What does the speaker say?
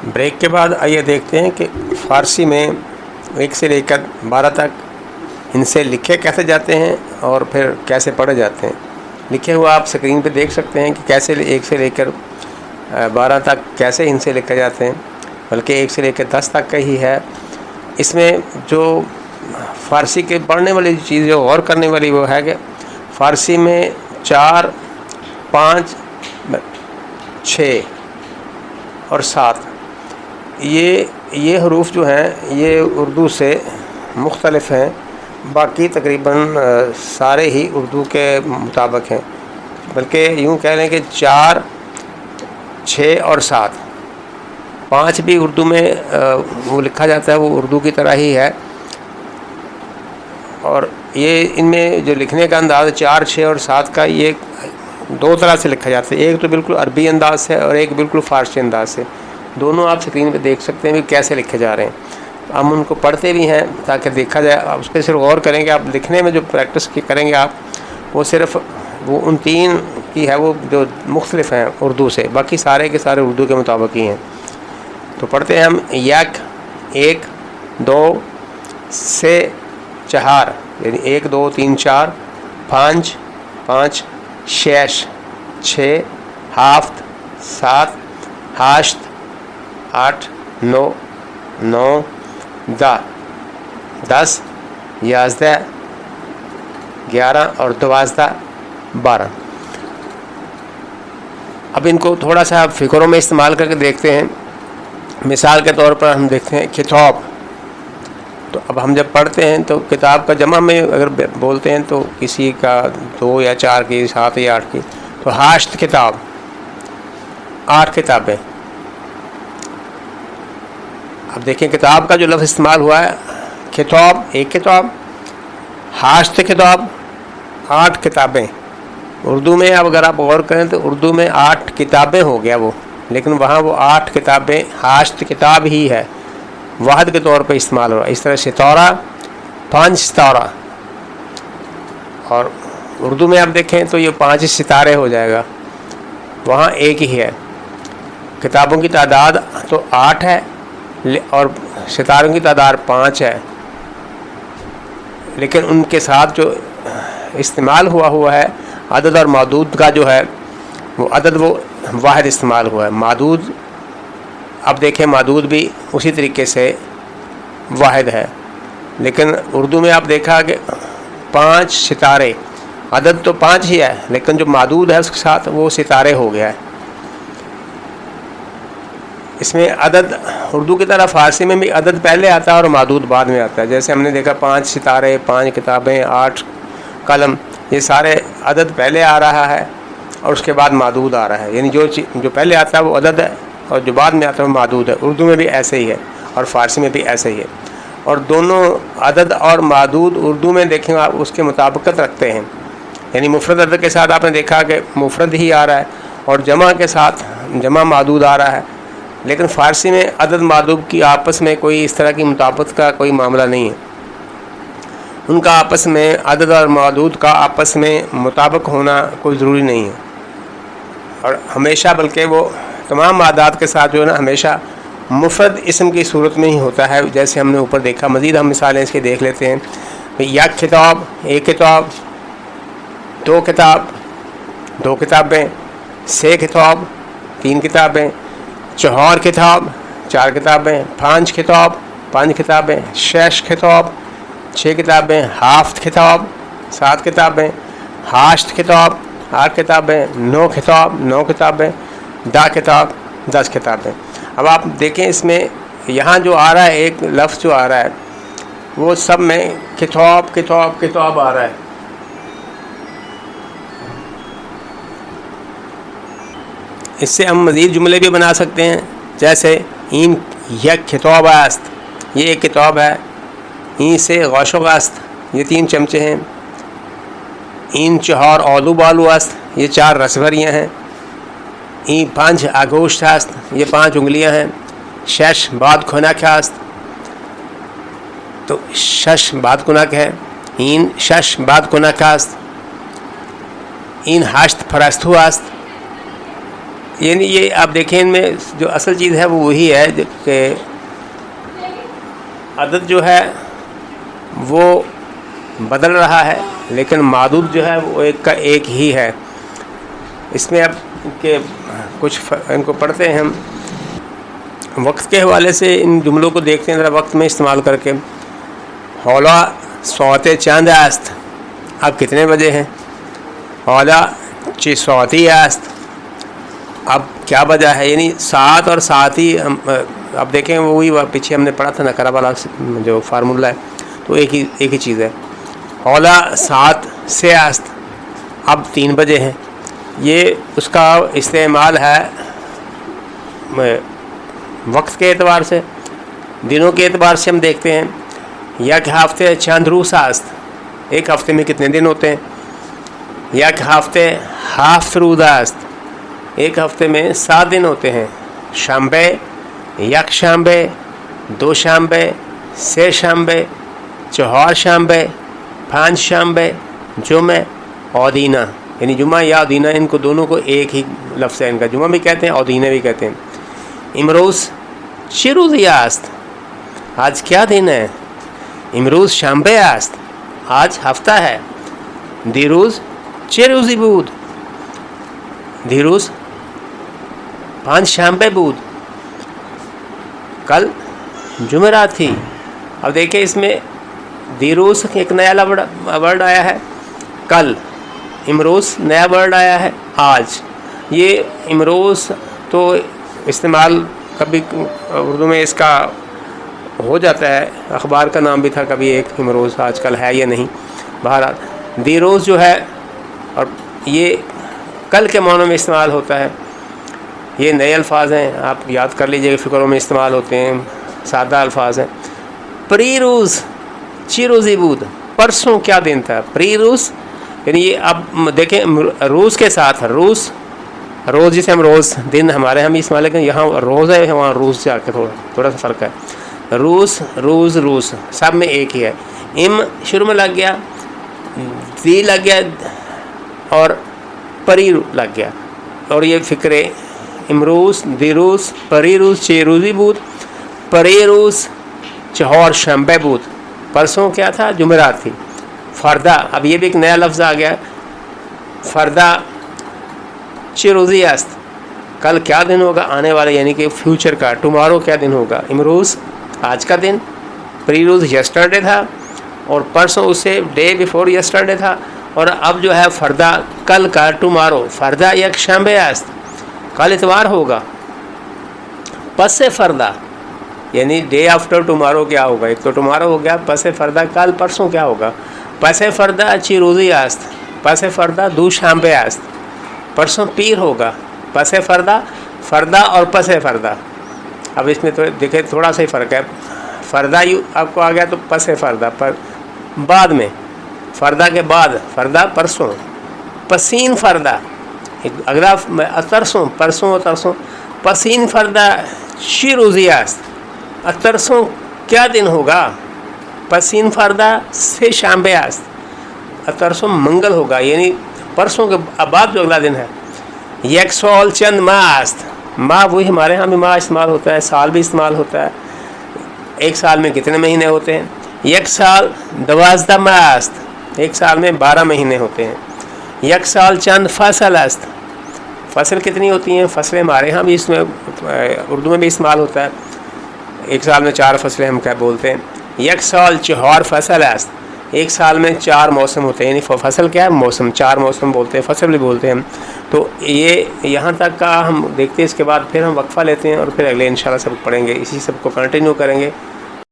Break کے بعد آئیے دیکھتے ہیں کہ فارسی میں 1 سے لے کر 12 تک ان سے لکھے کیسے جاتے ہیں اور پھر کیسے پڑھے جاتے ہیں۔ لکھے ہوا آپ اسکرین پہ دیکھ سکتے ہیں کہ کیسے 1 سے لے کر 12 تک کیسے ان سے لکھے جاتے ہیں، بلکہ 1 سے لے کر 10 تک کا ہی ہے۔ اس میں جو فارسی کے پڑھنے والی چیز جو غور کرنے والی وہ ہے کہ فارسی میں 4، 5، 6 اور 7 یہ حروف جو ہیں یہ اردو سے مختلف ہیں، باقی تقریباً سارے ہی اردو کے مطابق ہیں، بلکہ یوں کہہ لیں کہ 4، 6 اور 7، 5 بھی اردو میں وہ لکھا جاتا ہے، وہ اردو کی طرح ہی ہے۔ اور یہ ان میں جو لکھنے کا انداز 4، 6 اور 7 کا یہ 2 طرح سے لکھا جاتا ہے، ایک تو بالکل عربی انداز سے اور ایک بالکل فارسی انداز سے۔ دونوں آپ اسکرین پہ دیکھ سکتے ہیں کہ کیسے لکھے جا رہے ہیں۔ ہم ان کو پڑھتے بھی ہیں تاکہ دیکھا جائے، آپ اس پہ صرف غور کریں گے، آپ لکھنے میں جو پریکٹس کریں گے آپ وہ صرف وہ ان 3 کی ہے وہ جو مختلف ہیں اردو سے، باقی سارے کے سارے اردو کے مطابق ہی ہیں۔ تو پڑھتے ہیں ہم 1، 1، 2 سے 4 یعنی 1، 2، 3، 4، 5، 5، 6، 6، 7، 7، 8، 8، 9، 9، 10، 11، 11 اور 12، 12۔ اب ان کو تھوڑا سا فکروں میں استعمال کر کے دیکھتے ہیں۔ مثال کے طور پر ہم دیکھتے ہیں کتاب، تو اب ہم جب پڑھتے ہیں تو کتاب کا جمع میں اگر بولتے ہیں تو کسی کا 2 یا 4 کی، 7 یا 8 کی، تو 8 کتاب، 8 کتابیں۔ اب دیکھیں کتاب کا جو لفظ استعمال ہوا ہے، کتاب، 1 کتاب، 8 کتاب، 8 کتابیں۔ اردو میں اب اگر آپ غور کریں تو اردو میں 8 کتابیں ہو گیا وہ، لیکن وہاں وہ 8 کتابیں، 8 کتاب ہی ہے، واحد کے طور پہ استعمال ہو رہا ہے۔ اس طرح ستارہ، 5 ستارہ، اور اردو میں آپ دیکھیں تو یہ 5 ستارے ہو جائے گا، وہاں ایک ہی ہے۔ کتابوں کی تعداد تو 8 ہے اور ستاروں کی تعداد 5 ہے، لیکن ان کے ساتھ جو استعمال ہوا ہے عدد اور معدود کا جو ہے وہ عدد وہ واحد استعمال ہوا ہے۔ معدود اب دیکھیں معدود بھی اسی طریقے سے واحد ہے، لیکن اردو میں آپ دیکھا کہ 5 ستارے، عدد تو 5 ہی ہے لیکن جو معدود ہے اس کے ساتھ وہ ستارے ہو گیا ہے۔ اس میں عدد اردو کی طرح فارسی میں بھی عدد پہلے آتا ہے اور معدود بعد میں آتا ہے، جیسے ہم نے دیکھا 5 ستارے، 5 کتابیں، 8 قلم، یہ سارے عدد پہلے آ رہا ہے اور اس کے بعد معدود آ رہا ہے، یعنی جو پہلے آتا ہے وہ عدد ہے اور جو بعد میں آتا ہے وہ معدود ہے۔ اردو میں بھی ایسے ہی ہے اور فارسی میں بھی ایسے ہی ہے، اور دونوں عدد اور معدود اردو میں دیکھیں آپ اس کے مطابقت رکھتے ہیں، یعنی مفرد عدد کے ساتھ آپ نے دیکھا کہ مفرد ہی آ رہا ہے اور جمع کے ساتھ جمع معدود آ رہا ہے، لیکن فارسی میں عدد معدود کی آپس میں کوئی اس طرح کی مطابقت کا کوئی معاملہ نہیں ہے۔ ان کا آپس میں عدد اور معدود کا آپس میں مطابق ہونا کوئی ضروری نہیں ہے، اور ہمیشہ بلکہ وہ تمام اعداد کے ساتھ جو ہے نا ہمیشہ مفرد اسم کی صورت میں ہی ہوتا ہے، جیسے ہم نے اوپر دیکھا۔ مزید ہم مثالیں اس کی دیکھ لیتے ہیں۔ 1 کتاب، 1 کتاب، 2 کتاب، 2 کتابیں، 6 کتاب، 3 کتابیں، 4 کتاب، 4 کتابیں، 5 کتاب، 5 کتابیں، 6 کتاب، 6 کتابیں، 7 کتاب، 7 کتابیں، 8 کتاب، 8 کتابیں، 9 کتاب، 9 کتابیں، 10 کتاب، 10 کتابیں۔ اب آپ دیکھیں اس میں یہاں جو آ رہا ہے ایک لفظ جو آ رہا ہے وہ سب میں کتاب کتاب کتاب آ رہا ہے۔ اس سے ہم مزید جملے بھی بنا سکتے ہیں، جیسے این یک کتاب است، یہ ایک کتاب ہے۔ این سے غوش است، یہ 3 چمچے ہیں۔ این 4 آلو بالو است، یہ 4 رس بھریاں ہیں۔ این 5 انگشت است، یہ 5 انگلیاں ہیں۔ 6 بادکنک است، تو 6 بادکنک ہے۔ این 6 بادکنک است۔ این 8 پرستو است، یعنی یہ آپ دیکھیں ان میں جو اصل چیز ہے وہ وہی ہے کہ عدد جو ہے وہ بدل رہا ہے، لیکن معدود جو ہے وہ ایک کا ایک ہی ہے۔ اس میں اب کہ کچھ ان کو پڑھتے ہیں ہم، وقت کے حوالے سے ان جملوں کو دیکھتے ہیں ذرا وقت میں استعمال کر کے۔ حولا سوات چند است، اب کتنے بجے ہیں؟ حولا چی سواتی است، اب کیا بجا ہے؟ یعنی سات اور ساتی اب دیکھیں وہی پیچھے ہم نے پڑھا تھا نکرہ والا جو فارمولہ ہے، تو ایک ہی چیز ہے۔ حولا سات سے است، اب 3 بجے ہیں۔ یہ اس کا استعمال ہے وقت کے اعتبار سے، دنوں کے اعتبار سے ہم دیکھتے ہیں۔ یک ہفتے چند روز است، ایک ہفتے میں کتنے دن ہوتے ہیں؟ یک ہفتے ہفت روز است، ایک ہفتے میں 7 دن ہوتے ہیں۔ شنبے یک شنبے، 2 شنبے، 3 شنبے، 4 شنبے، 5 شنبے، جمعہ اور دینہ، یعنی جمعہ یا دینہ ان کو دونوں کو ایک ہی لفظ ہے، ان کا جمعہ بھی کہتے ہیں اور دینہ بھی کہتے ہیں۔ امروز چی روزی است، آج کیا دن ہے؟ امروز شنبه است، آج هفته ہے۔ دیروز چه روزی بود؟ دیروز 5 شنبه بود، کل جمعرات تھی۔ اب دیکھیں اس میں دیروز ایک نیا ورڈ آیا ہے، کل امروز نیا ورڈ آیا ہے، آج۔ یہ امروز تو استعمال کبھی اردو میں اس کا ہو جاتا ہے، اخبار کا نام بھی تھا کبھی ایک امروز، آج کل ہے یا نہیں۔ بہرحال دیروز جو ہے اور یہ کل کے معنوں میں استعمال ہوتا ہے۔ یہ نئے الفاظ ہیں، آپ یاد کر لیجئے، فکروں میں استعمال ہوتے ہیں، سادہ الفاظ ہیں۔ پری روز چی روزی بود، پرسوں کیا دن تھا؟ پری روز یعنی یہ اب دیکھیں روز کے ساتھ روز جسے ہم روز دن ہمارے ہم استعمال کریں، یہاں روز ہے، وہاں روز سے آ کے تھوڑا سا فرق ہے۔ روز سب میں ایک ہی ہے۔ ام شروع میں لگ گیا، دی لگ گیا اور پری لگ گیا، اور یہ فکرے امروز دیروز پری روز چی روزی بود، پری روز چہار شنبه بود، پرسوں کیا تھا؟ جمعرات تھی۔ فردا، اب یہ بھی ایک نیا لفظ آ گیا، فردا چی روزی است، کل کیا دن ہوگا؟ آنے والے یعنی کہ فیوچر کا، ٹمارو کیا دن ہوگا؟ امروز آج کا دن، پری روز یسٹرڈے تھا، اور پرسوں اسے ڈے بیفور یسٹرڈے تھا، اور اب جو ہے فردا کل کا، ٹمارو، فردا یک شنبه است، کل اتوار ہوگا۔ پس فردا یعنی ڈے آفٹر ٹمارو کیا ہوگا؟ ایک تو ٹمارو ہو گیا، پس فردا کل پرسوں کیا ہوگا؟ پس فردا چی روزی است، پس فردا دو شنبه است، پرسوں پیر ہوگا۔ پس فردا، فردا اور پس فردا، اب اس میں تو دیکھیں تھوڑا سا ہی فرق ہے۔ فردا آپ کو آ گیا تو پس فردا، پر بعد میں، فردا کے بعد، فردا پرسوں، پسین فردا اگلا ترسوں، پرسوں اور ترسوں، پسین فردا چی روزی است، ترسوں کیا دن ہوگا؟ پسین فردا سے شنبه است، ترسوں منگل ہوگا، یعنی پرسوں کے بعد جو اگلا دن ہے۔ یک سال چند ماہ است، ماہ وہی ہمارے ہاں بھی ماہ استعمال ہوتا ہے، سال بھی استعمال ہوتا ہے۔ ایک سال میں کتنے مہینے ہوتے ہیں؟ یک سال 12 ماہ است، ایک سال میں 12 مہینے ہوتے ہیں۔ یک سال چند فصل است، فصل کتنی ہوتی ہیں؟ فصلیں ہمارے ہاں بھی اس میں اردو میں بھی استعمال ہوتا ہے، ایک سال میں 4 فصلیں ہم کیا بولتے ہیں۔ یک سال چہار فصل است، ایک سال میں 4 موسم ہوتے ہیں، یعنی فصل کیا ہے؟ موسم، 4 موسم بولتے ہیں، فصل بھی بولتے ہیں ہم۔ تو یہ یہاں تک کا ہم دیکھتے ہیں، اس کے بعد پھر ہم وقفہ لیتے ہیں اور پھر اگلے انشاءاللہ سبق پڑھیں گے، اسی سب کو کنٹینیو کریں گے۔